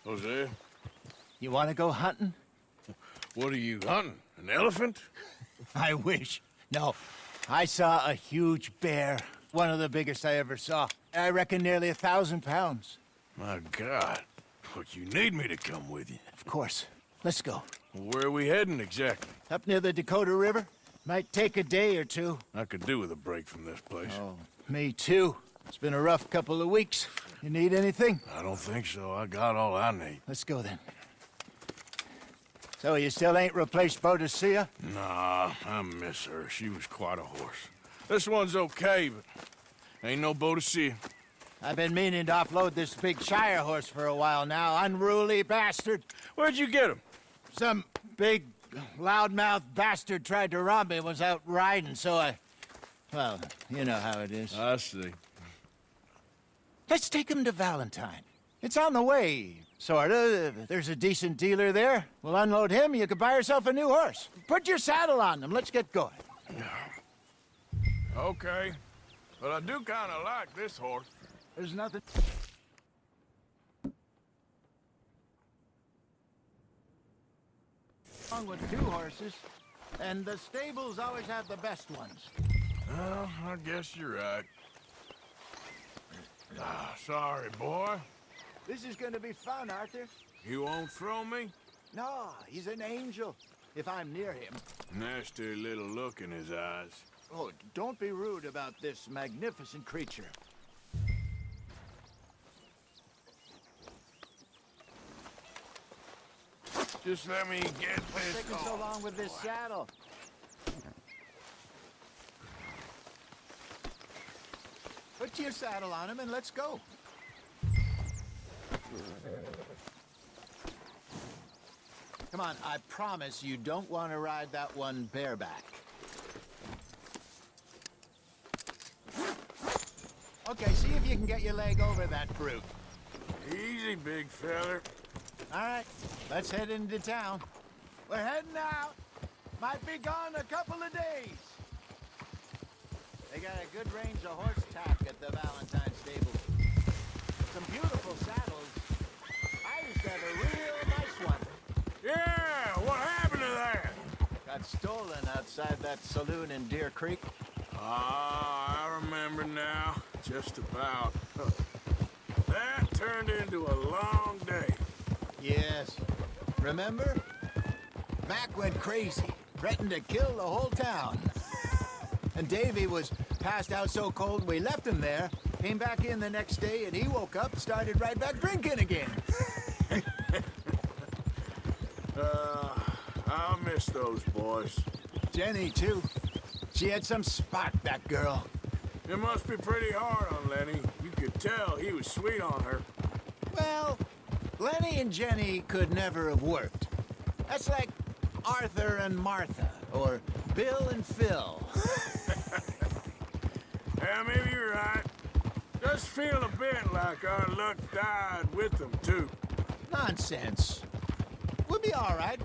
Jose, You want to go hunting? what are you hunting? An elephant? I wish. No. I saw a huge bear. One of the biggest I ever saw. I reckon nearly 1,000 pounds. My God. But you need me to come with you. Of course. Let's go. Where are we heading exactly? Up near the Dakota River. Might take a day or two. I could do with a break from this place. Oh, me too. It's been a rough couple of weeks. You need anything? I don't think so. I got all I need. Let's go then. So you still ain't replaced Boadicea? Nah, I miss her. She was quite a horse. This one's okay, but ain't no Boadicea. I've been meaning to offload this big Shire horse for a while now. Unruly bastard. Where'd you get him? Some big, loudmouth bastard tried to rob me and was out riding, so I... Well, you know how it is. I see. Let's take him to Valentine. It's on the way, sorta. There's a decent dealer there. We'll unload him, you could buy yourself a new horse. Put your saddle on him, let's get going. Okay. But I do kind of like this horse. There's nothing... wrong with two horses, and the stables always have the best ones. Well, I guess you're right. Sorry, boy. This is gonna be fun, Arthur. You won't throw me? No, he's an angel, if I'm near him. Nasty little look in his eyes. Oh, don't be rude about this magnificent creature. Just let me get What's this taking so long with this saddle? Put your saddle on him and let's go. Come on, I promise you don't want to ride that one bareback. Okay, see if you can get your leg over that brute. Easy, big feller. All right, let's head into town. We're heading out. Might be gone a couple of days. They got a good range of horse tack at the Valentine stable. Some beautiful saddles. I used to have a real nice one. Yeah, what happened to that? Got stolen outside that saloon in Deer Creek. Ah, I remember now. Just about. That turned into a long day. Yes. Remember? Mac went crazy, threatened to kill the whole town. And Davy was passed out so cold we left him there, came back in the next day, and he woke up, started right back drinking again. I'll miss those boys. Jenny, too. She had some spot, that girl. It must be pretty hard on Lenny. You could tell he was sweet on her. Well, Lenny and Jenny could never have worked. That's like Arthur and Martha, or Bill and Phil. Yeah, maybe you're right. Does feel a bit like our luck died with them, too. Nonsense. We'll be all right.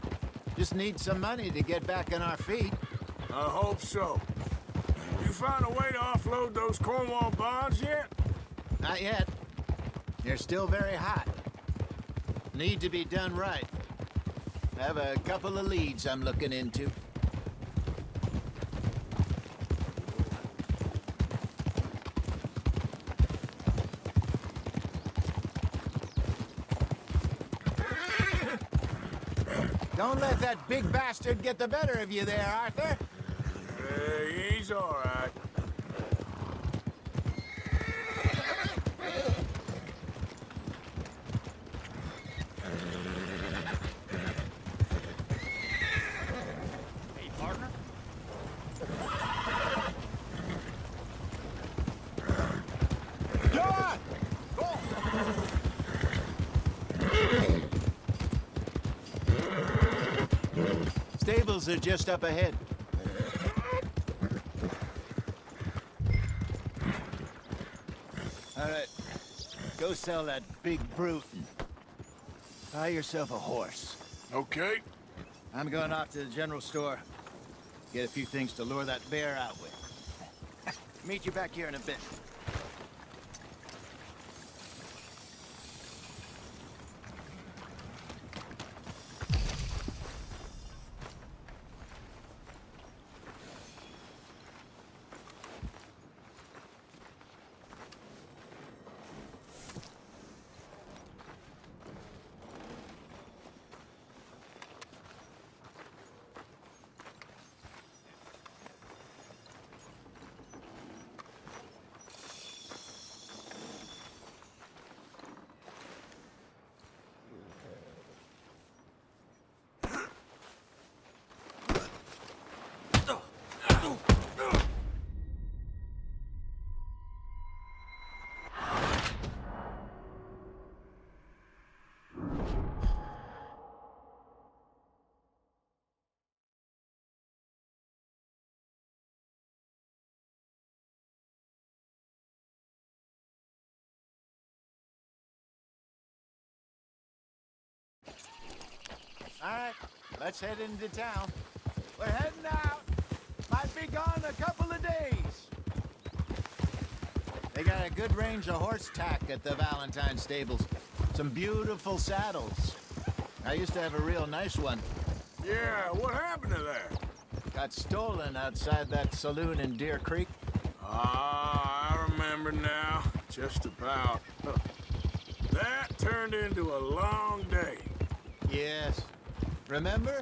Just need some money to get back on our feet. I hope so. You find a way to offload those Cornwall bonds yet? Not yet. They're still very hot. Need to be done right. I have a couple of leads I'm looking into. Don't let that big bastard get the better of you there, Arthur. He's all right. Hey, partner. Go on! Go! Stables are just up ahead. All right, go sell that big brute and buy yourself a horse. Okay. I'm going off to the general store. Get a few things to lure that bear out with. Meet you back here in a bit. let's head into town. We're heading out. Might be gone a couple of days. They got a good range of horse tack at the Valentine stables. Some beautiful saddles. I used to have a real nice one. Yeah, what happened to that? Got stolen outside that saloon in Deer Creek. Ah, I remember now. Just about. That turned into a long day. Yes. Remember?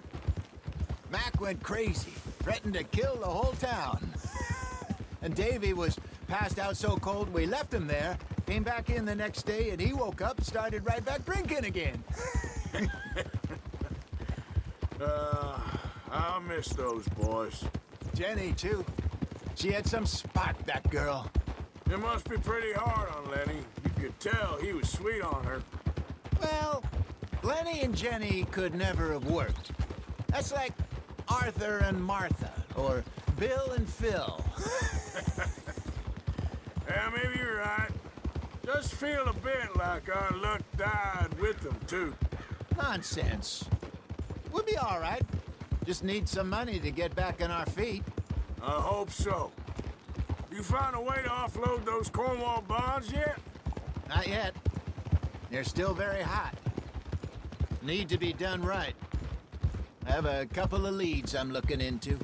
Mac went crazy, threatened to kill the whole town. And Davy was passed out so cold we left him there, came back in the next day, and he woke up, started right back drinking again. I'll miss those boys. Jenny, too. She had some spark, that girl. It must be pretty hard on Lenny. You could tell he was sweet on her. Well, Lenny and Jenny could never have worked. That's like Arthur and Martha, or Bill and Phil. Yeah, maybe you're right. Just feel a bit like our luck died with them, too. Nonsense. We'll be all right. Just need some money to get back on our feet. I hope so. You found a way to offload those Cornwall bonds yet? Not yet. They're still very hot. Need to be done right. I have a couple of leads I'm looking into.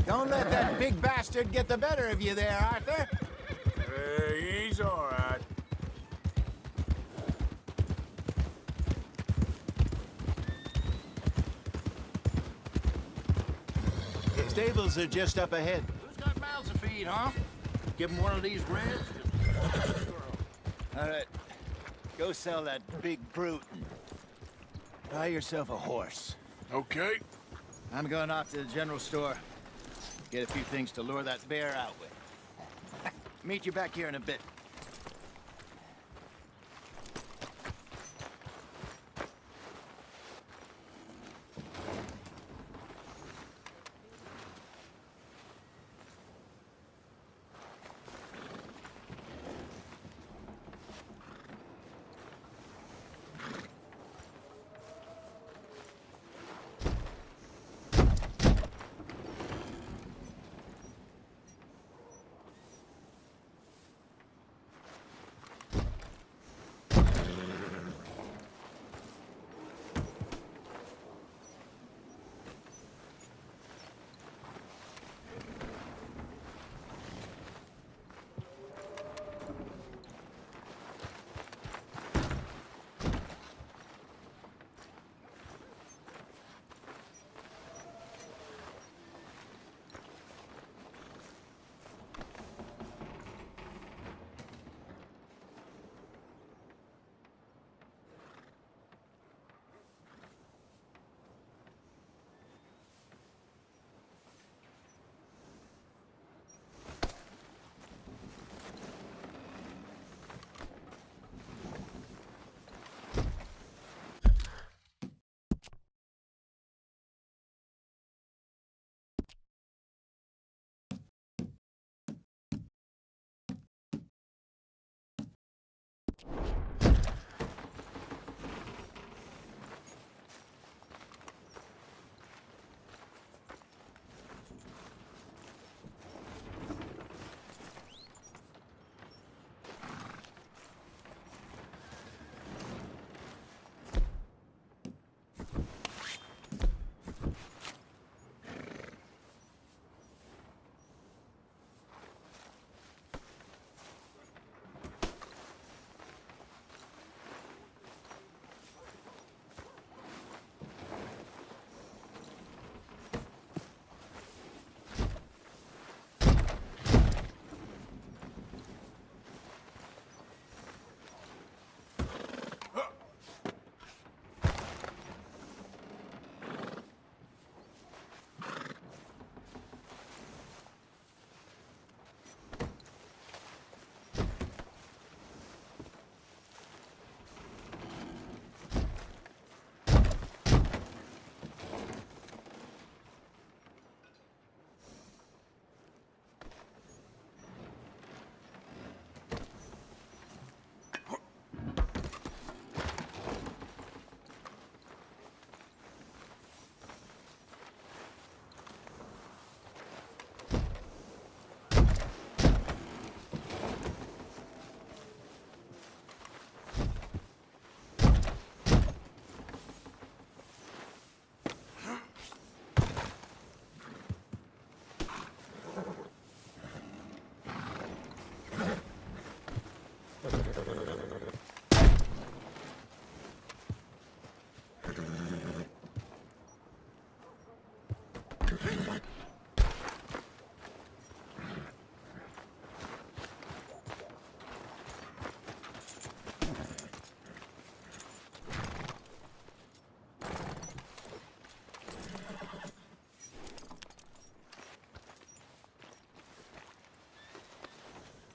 Don't let that big bastard get the better of you there, Arthur. He's all right. Stables are just up ahead. Who's got mouths to feed, huh? Give him one of these reds. All right. Go sell that big brute and buy yourself a horse. Okay. I'm going off to the general store. Get a few things to lure that bear out with. Meet you back here in a bit.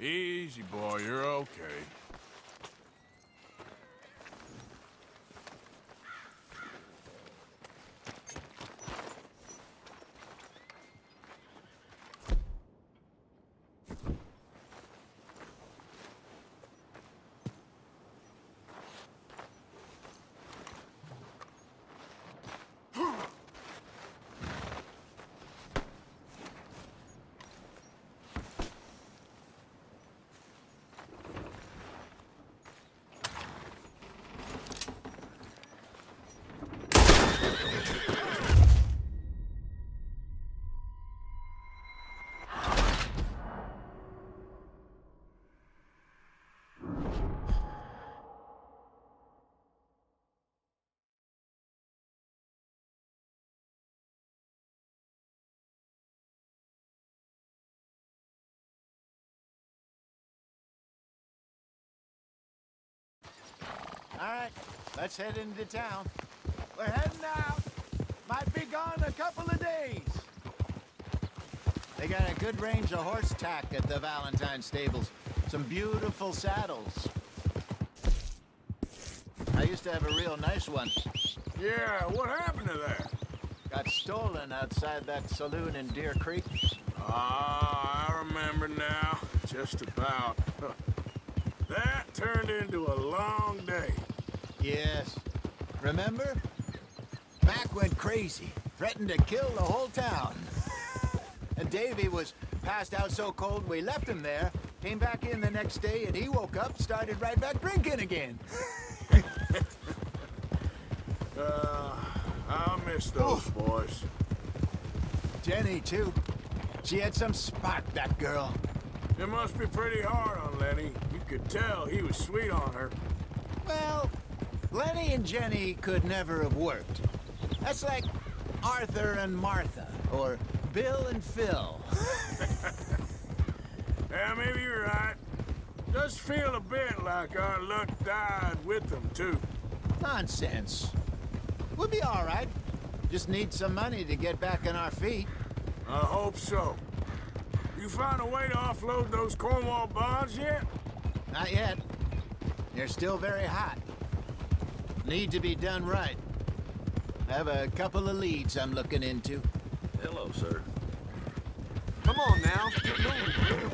Easy, boy, you're okay. All right, let's head into town. We're heading out. Might be gone a couple of days. They got a good range of horse tack at the Valentine stables. Some beautiful saddles. I used to have a real nice one. Yeah, what happened to that? Got stolen outside that saloon in Deer Creek. Ah, I remember now. Just about. That turned into a long day. Yes. Remember? Mac went crazy, threatened to kill the whole town. And Davy was passed out so cold we left him there, came back in the next day, and he woke up, started right back drinking again. I'll miss those boys. Jenny, too. She had some spark, that girl. It must be pretty hard on Lenny. You could tell he was sweet on her. Well, Lenny and Jenny could never have worked. That's like Arthur and Martha, or Bill and Phil. Yeah, maybe you're right. Does feel a bit like our luck died with them, too. Nonsense. We'll be all right. Just need some money to get back on our feet. I hope so. You find a way to offload those Cornwall bonds yet? Not yet. They're still very hot. Need to be done right. I have a couple of leads I'm looking into. Hello, sir. Come on now, get moving.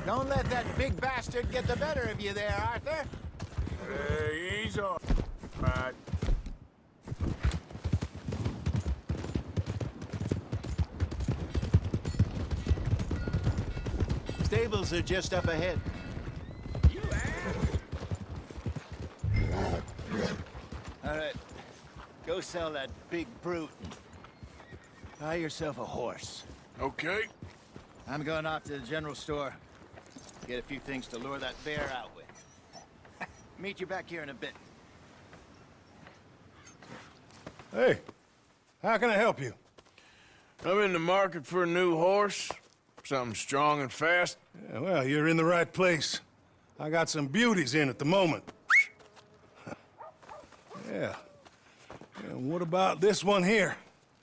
Don't let that big bastard get the better of you there, Arthur. Hey, he's all right. Stables are just up ahead. All right, go sell that big brute. Buy yourself a horse. Okay. I'm going off to the general store. Get a few things to lure that bear out with. Meet you back here in a bit. Hey, how can I help you? I'm in the market for a new horse. Something strong and fast. Yeah, well, you're in the right place. I got some beauties in at the moment. Yeah. And what about this one here?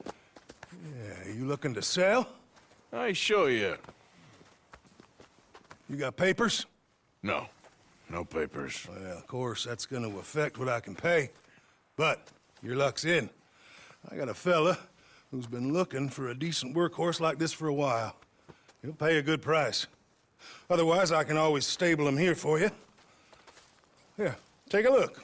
Yeah, you looking to sell? I show you. You got papers? No. No papers. Well, of course, that's gonna affect what I can pay. But your luck's in. I got a fella who's been looking for a decent workhorse like this for a while. He'll pay a good price. Otherwise, I can always stable him here for you. Here, take a look.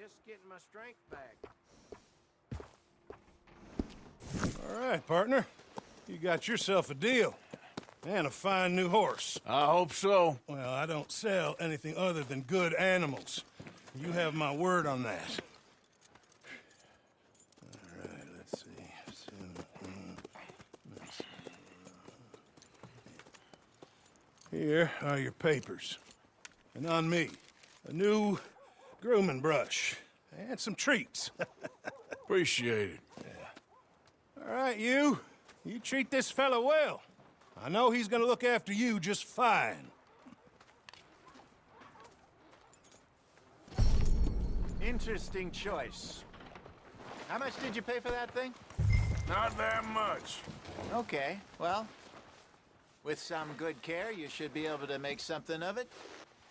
Just getting my strength back. All right, partner. You got yourself a deal. And a fine new horse. I hope so. Well, I don't sell anything other than good animals. You have my word on that. All right, let's see. Here are your papers. And on me, a new grooming brush and some treats. Appreciate it. All right, you treat this fella well. I know he's gonna look after you just fine. Interesting choice. How much did you pay for that thing? Not that much. Okay, well, with some good care, you should be able to make something of it.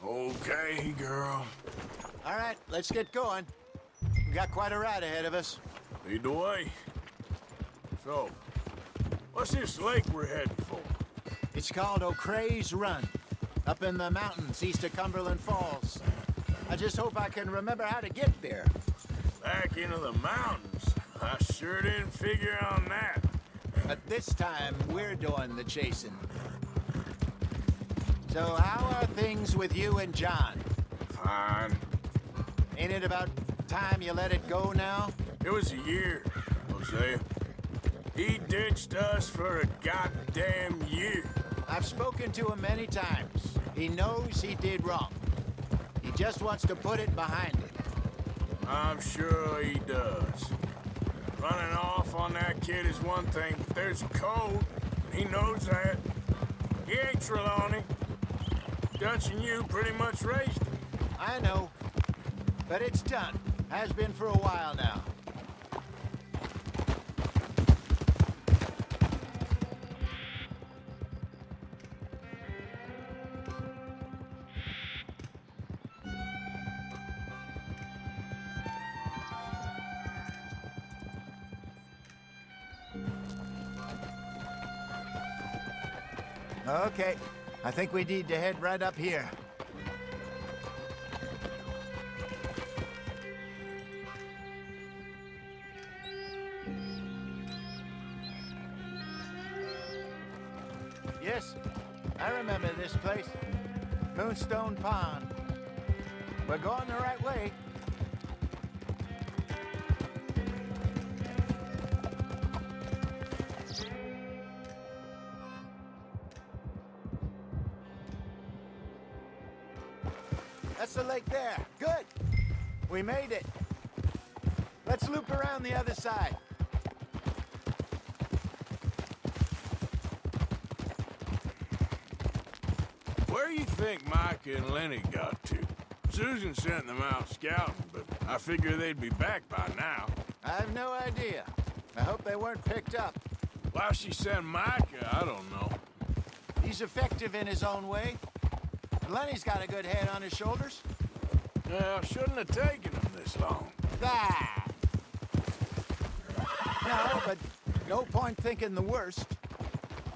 Okay, girl. All right, let's get going. We got quite a ride ahead of us. Lead the way. So, what's this lake we're heading for? It's called O'Creagh's Run, up in the mountains east of Cumberland Falls. I just hope I can remember how to get there. Back into the mountains. I sure didn't figure on that. But this time, we're doing the chasing. So how are things with you and John? Fine. Ain't it about time you let it go now? It was a year, Hosea. He ditched us for a goddamn year. I've spoken to him many times. He knows he did wrong. He just wants to put it behind him. I'm sure he does. Running off on that kid is one thing, but there's a code. He knows that. He ain't Trelawney. Dutch and you pretty much raised him. I know. But it's done. Has been for a while now. Okay, I think we need to head right up here. Yes, I remember this place. Moonstone Pond. We're going the right way. That's the lake there. Good. We made it. Let's loop around the other side. Where you think Micah and Lenny got to? Susan sent them out scouting, but I figure they'd be back by now. I have no idea. I hope they weren't picked up. Why she sent Micah, I don't know. He's effective in his own way. Lenny's got a good head on his shoulders. Well, shouldn't have taken him this long. Ah! No, but no point thinking the worst.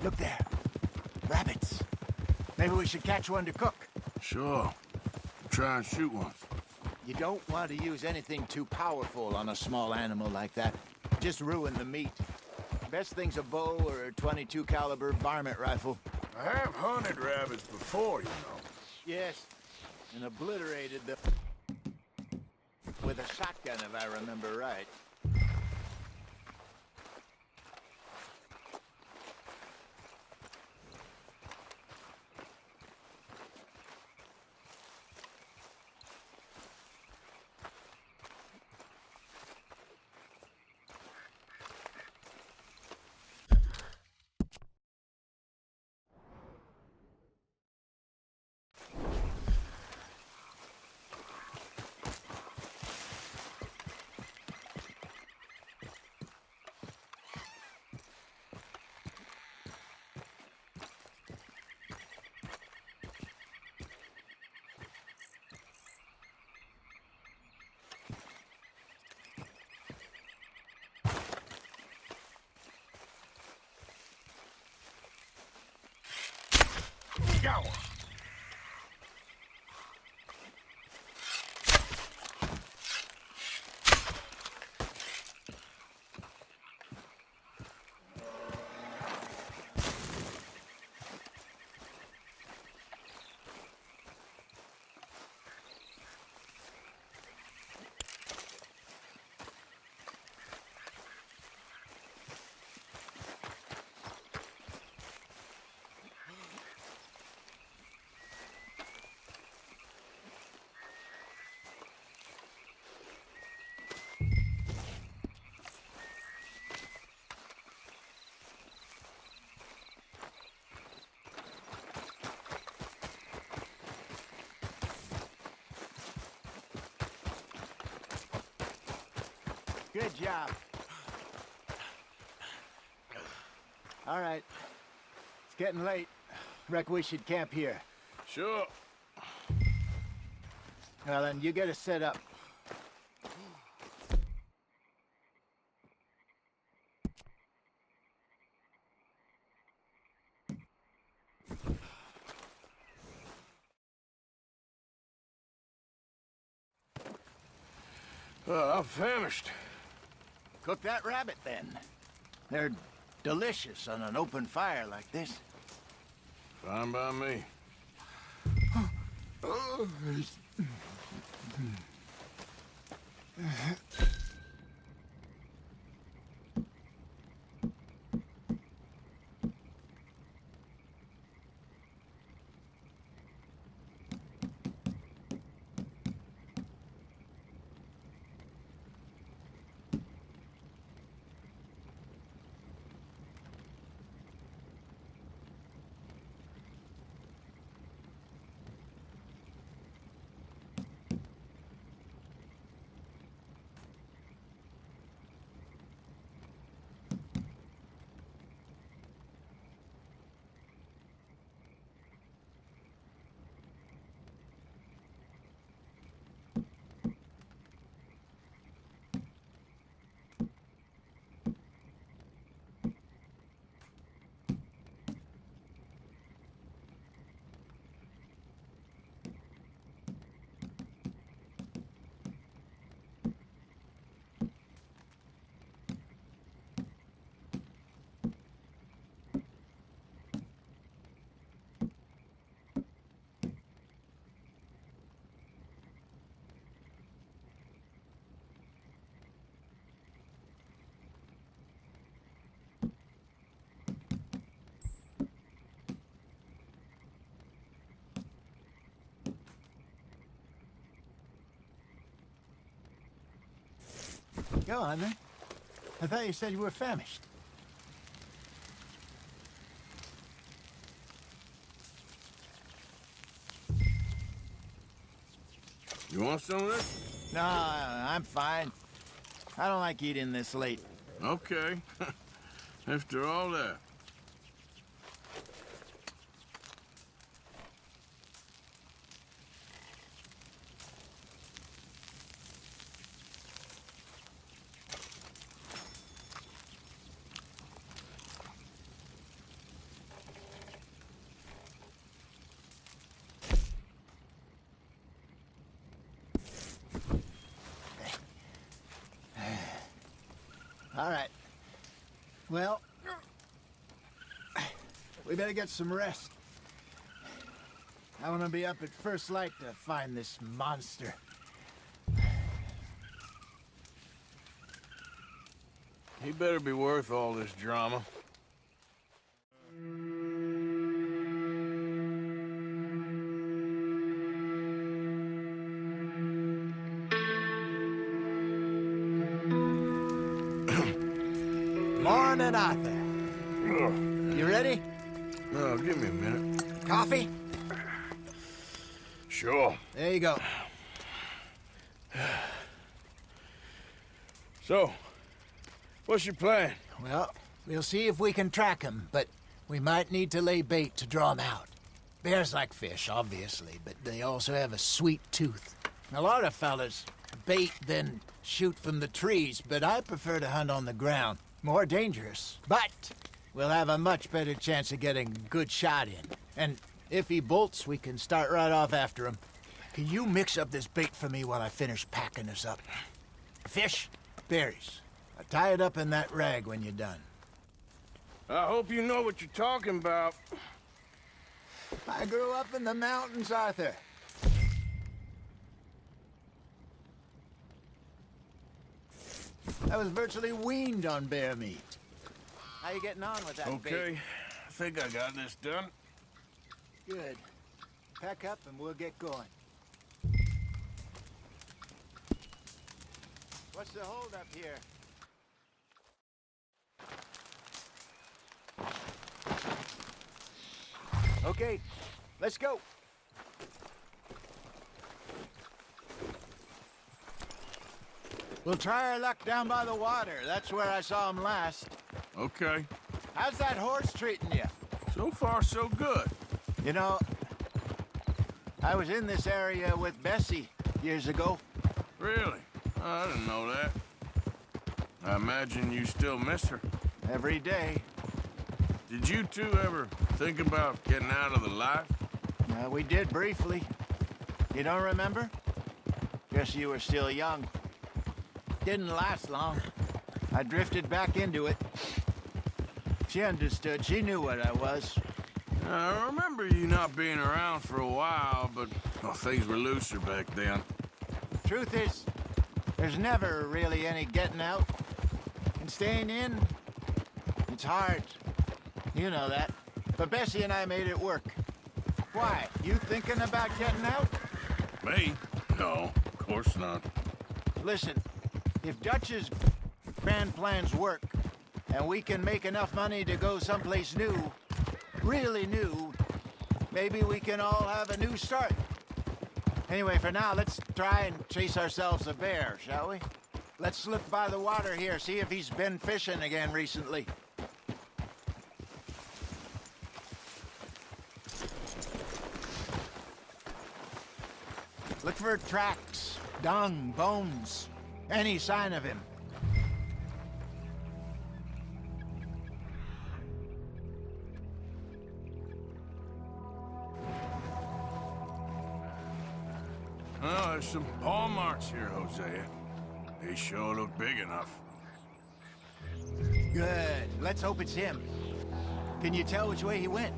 Look there. Rabbits. Maybe we should catch one to cook. Sure. Try and shoot one. You don't want to use anything too powerful on a small animal like that. Just ruin the meat. Best thing's a bow or a .22 caliber varmint rifle. I have hunted rabbits before, you know. Yes, and obliterated them with a shotgun, if I remember right. Got one. Good job. All right. It's getting late. Reckon we should camp here. Sure. Well, then, you get us set up. I'm famished. Cook that rabbit, then. They're delicious on an open fire like this. Fine by me. Go on, then. I thought you said you were famished. You want some of this? No, I'm fine. I don't like eating this late. Okay. After all that. All right. Well, we better get some rest. I want to be up at first light to find this monster. He better be worth all this drama. Morning, Arthur. You ready? Oh, give me a minute. Coffee? Sure. There you go. So, what's your plan? Well, we'll see if we can track him, but we might need to lay bait to draw him out. Bears like fish, obviously, but they also have a sweet tooth. A lot of fellas bait, then shoot from the trees, but I prefer to hunt on the ground. More dangerous, but we'll have a much better chance of getting a good shot in. And if he bolts, we can start right off after him. Can you mix up this bait for me while I finish packing this up? Fish, berries. Tie it up in that rag when you're done. I hope you know what you're talking about. I grew up in the mountains, Arthur. I was virtually weaned on bear meat. How you getting on with that bait? Okay, I think I got this done. Good. Pack up and we'll get going. What's the holdup here? Okay, let's go. We'll try our luck down by the water. That's where I saw him last. Okay. How's that horse treating you? So far, so good. You know, I was in this area with Bessie years ago. Really? I didn't know that. I imagine you still miss her. Every day. Did you two ever think about getting out of the life? We did briefly. You don't remember? Guess you were still young. Didn't last long. I drifted back into it. She understood. She knew what I was. I remember you not being around for a while, but well, things were looser back then. Truth is, there's never really any getting out. And staying in, it's hard. You know that. But Bessie and I made it work. Why? You thinking about getting out? Me? No, of course not. Listen, if Dutch's grand plans work, and we can make enough money to go someplace new, really new, maybe we can all have a new start. Anyway, for now, let's try and chase ourselves a bear, shall we? Let's look by the water here, see if he's been fishing again recently. Look for tracks, dung, bones, any sign of him. Oh, there's some paw marks here, Hosea. They sure look big enough. Good. Let's hope it's him. Can you tell which way he went?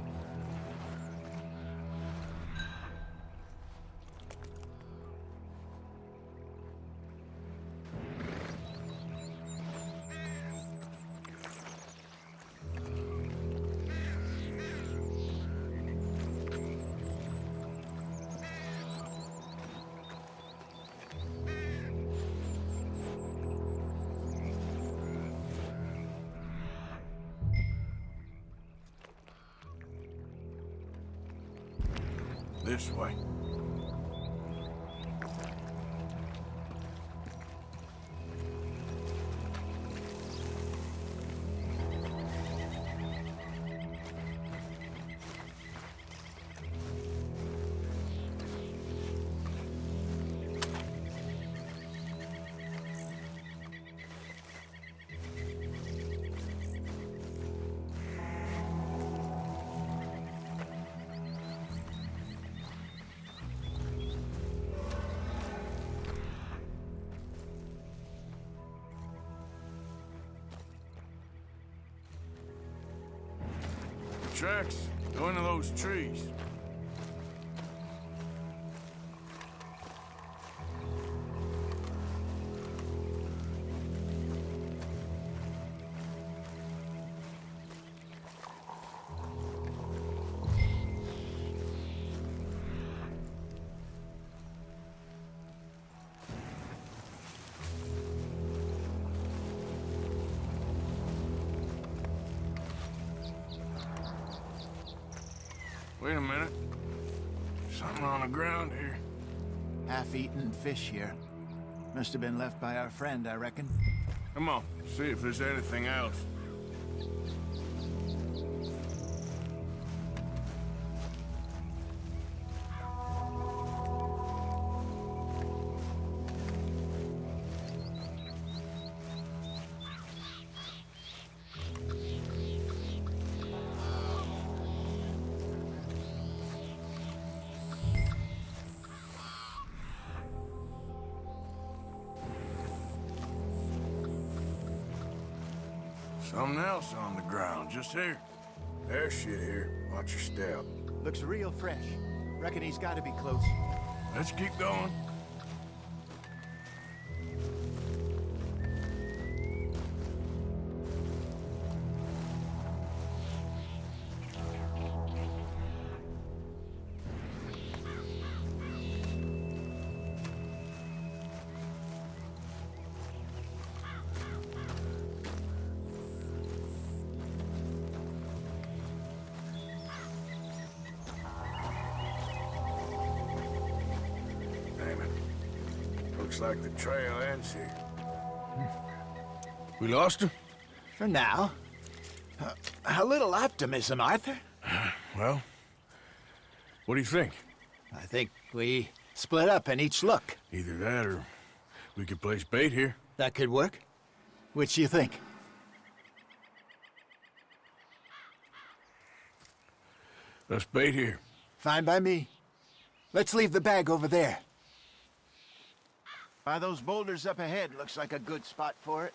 This way. Tracks go into those trees. Wait a minute. Something on the ground here. Half-eaten fish here. Must have been left by our friend, I reckon. Come on, see if there's anything else. Something else on the ground, just here. There's shit here. Watch your step. Looks real fresh. Reckon he's got to be close. Let's keep going. Looks like the trail ends here. We lost him? For now. A little optimism, Arthur. Well, what do you think? I think we split up and each look. Either that or we could place bait here. That could work. Which do you think? Let's bait here. Fine by me. Let's leave the bag over there. By those boulders up ahead, looks like a good spot for it.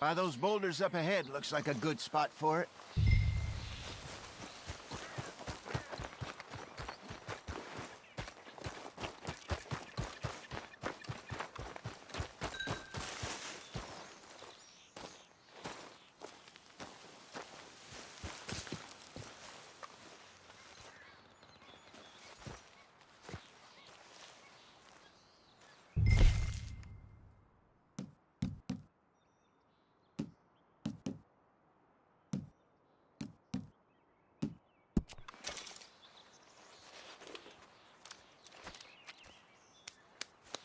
By those boulders up ahead, looks like a good spot for it.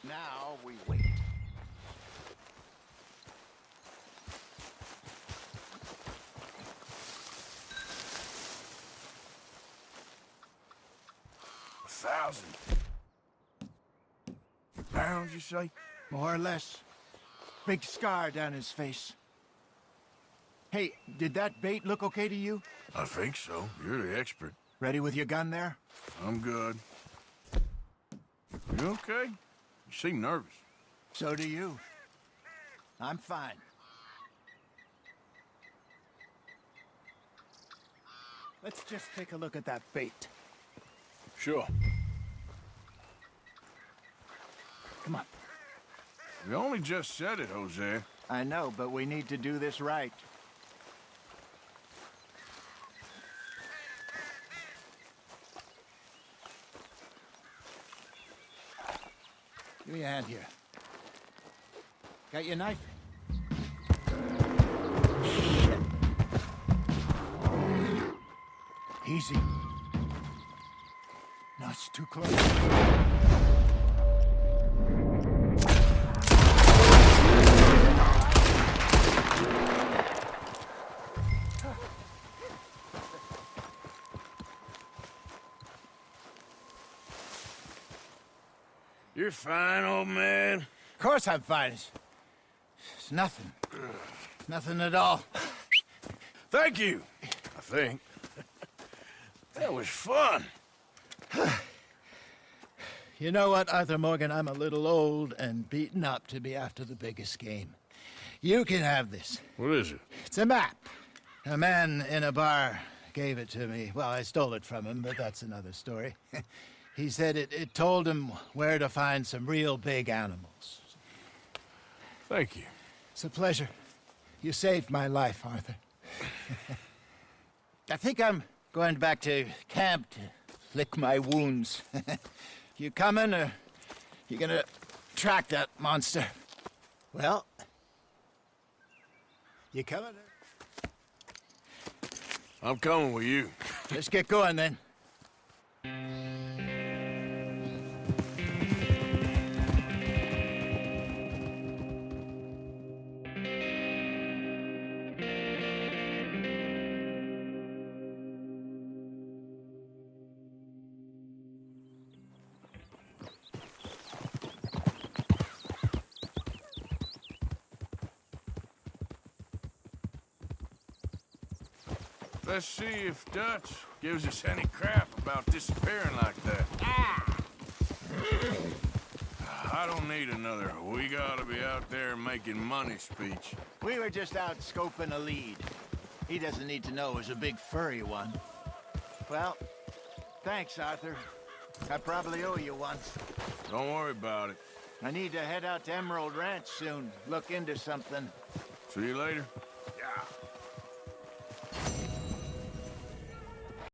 Now we wait. £1,000 you say? More or less. Big scar down his face. Hey, did that bait look okay to you? I think so. You're the expert. Ready with your gun there? I'm good. You okay? You seem nervous. So do you. I'm fine. Let's just take a look at that bait. Sure. Come on. We only just said it, Jose. I know, but we need to do this right. Give me a hand here. Got your knife? Shit. Easy. No, it's too close. You're fine, old man. Of course I'm fine. It's nothing. Nothing at all. Thank you, I think. That was fun. You know what, Arthur Morgan? I'm a little old and beaten up to be after the biggest game. You can have this. What is it? It's a map. A man in a bar gave it to me. Well, I stole it from him, but that's another story. He said it told him where to find some real big animals. Thank you. It's a pleasure. You saved my life, Arthur. I think I'm going back to camp to lick my wounds. You coming, or you gonna track that monster? Well, you coming? I'm coming with you. Let's get going, then. Let's see if Dutch gives us any crap about disappearing like that. I don't need another "we gotta be out there making money" speech. We were just out scoping a lead. He doesn't need to know it was a big furry one. Well, thanks, Arthur. I probably owe you one. Don't worry about it. I need to head out to Emerald Ranch soon, look into something. See you later.